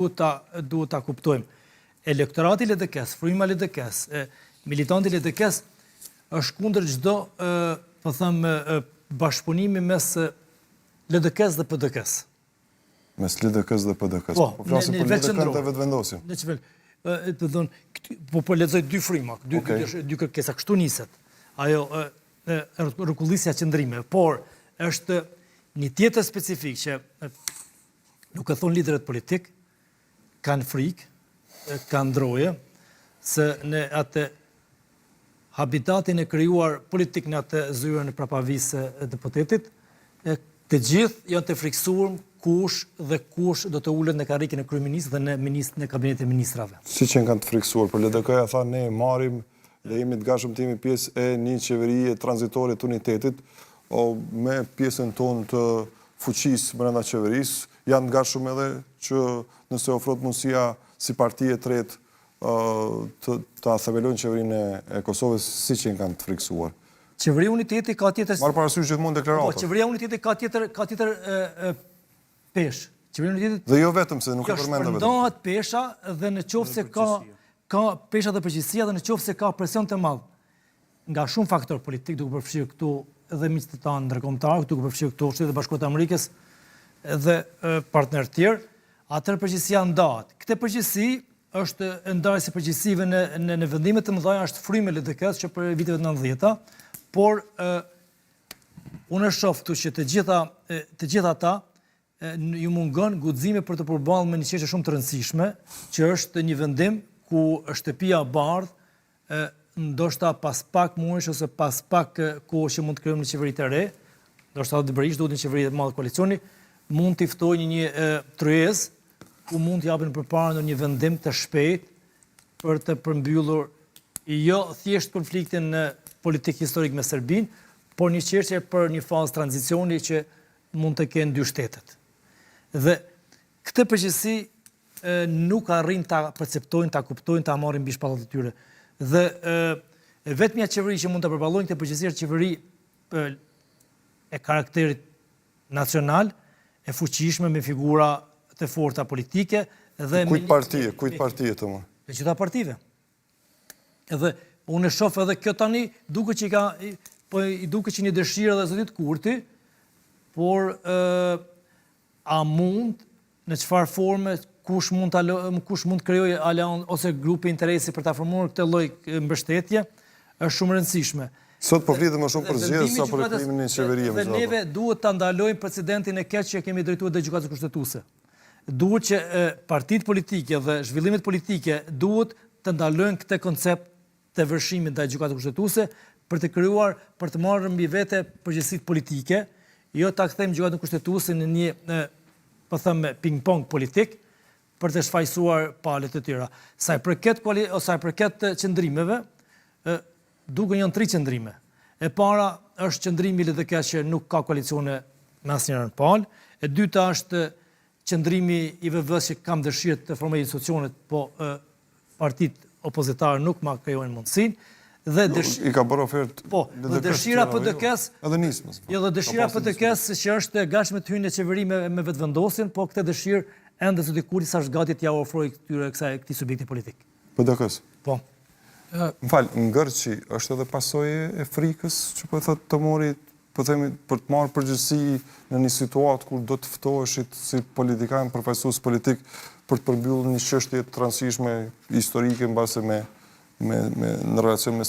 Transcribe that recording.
duhet ta kuptojmë. Elektorati LDK-s, fryma LDK-s, militanti LDK-s është kundër çdo, po them, bashkëpunimi mes LDK-s dhe PDK-s. Mes LDK-s dhe PDK-s. Po flasim për LDK-n të vetëvendosin. Në çfarë? Po lexoj dy fryma, dy kërkesa, kështu niset. Ajo rrokullisja qëndrime, por është një tjetër specifik që nuk e thon liderët politik, kanë frikë, kanë ndroje, se në atë habitatin e krijuar politik në atë zyrën e prapavisë e deputetit, të gjithë janë të friksuar kush do të ulet në karrikën e kryeministit dhe në kabinetin e ministrave. Siç që kanë të friksuar, por LDK-ja tha ne marrim dhe jemi të gatshëm të jemi pjesë e një qeverie tranzitore të unitetit, me pjesën tonë të fuqisë brenda qeverisë, janë të gatshëm edhe që nëse ofrohet mundësia si parti e tretë të themelojnë qeverinë e Kosovës, siç që kanë të friksuar. Qeveria uniteti ka tjetër. Marr parasysh gjithmonë deklaratat. Po, qeveria uniteti ka tjetër peshë. Qeveria uniteti. Dhe jo vetëm se nuk e përmend vetëm. Shpërndahet pesha dhe në qoftë se ka pesha dhe përgjegjësia dhe në qoftë se ka presion të madh nga shumë faktor politik, duke përfshirë këtu edhe miqtë tanë ndërkombëtar, duke përfshirë këtu Shtetet e Bashkuara të Amerikës dhe partnerë tjerë, atëherë përgjegjësia ndahet. Këtë përgjegjësi është ndarje si përgjegjësive në vendime të mëdha, është frymë LDK-s që për vitet 90-ta, por unë shoh këtu që të gjitha ata ju mungon guxime për të përballur me një çështje shumë të rëndësishme, që është një vendim ku shtëpia bardh, ndoshta pas pak muajsh ose pas pak kohë që mund të krijojmë një qeveri të re, ndoshta dëbërisht duhet një qeveri të madhe koalicioni, mund të ftojë një tryezë ku mund të japin përpara në një vendim të shpejt për të përmbyllur jo thjesht konfliktin politik historik me Serbinë, por një çështje për një fazë tranzicioni që mund të kenë dy shtetet. Dhe këtë përgjegjësi nuk arrin ta perceptojnë, ta kuptojnë, ta marrin mbi shpallat e tyre. Dhe vetmja qeveri që mund të përballojnë këtë përgjegjësi është qeveri e karakterit nacional, e fuqishme me figura të forta politike dhe kujt partije të më? Të gjitha partive. Edhe unë e shoh edhe kjo tani duke që një dëshirë dhe zotit Kurti, por a mund në çfarë forme kush mund të krijojë aleancë ose grupe interesi për ta formuar këtë lloj mbështetje është shumë e rëndësishme. Sot po flitet më shumë për zgjedhje sa për krijimin e një qeverie më dhe neve duhet ta ndalojmë precedentin e keq që kemi drejtuar te gjykata kushtetuese. Duhet që partitë politike dhe zhvillimet politike duhet të ndalojnë këtë koncept të vërshimit ndaj gjykatës kushtetuese për të krijuar, për të marrë mbi vete përgjegjësitë politike, jo ta kthejmë gjykatën kushtetuese në një, po them, ping-pong politik për të shfaqsuar palët e tyre. Sa i përket qëndrimeve, duke janë 3 qëndrime. E para është qëndrimi i LDK-s që nuk ka koalicione me asnjërin palë. E dyta është qëndrimi i VV-s që kam dëshirë të formojë institucionet, po partitë opozitare nuk ma krijojnë mundësinë. Dhe i ka bërë ofertë. Po, dhe dëshira PDK-s. Edhe nismës. Jo, dhe dëshira PDK-s që është gatshme të hyjë në qeveri me vetëvendosin, po këtë dëshirë ende zoti Kurti sa është gati t'ja ofrojë këtij subjekti politik. PDK-s. Po. M'fal, ngërçi është edhe pasojë e frikës që po thotë të mori, po themi, për të marrë përgjegjësi në një situatë kur do të ftoheshit si politikan, përfaqësues politik për të përmbyllur një çështje të rëndësishme historike mbase në relacion me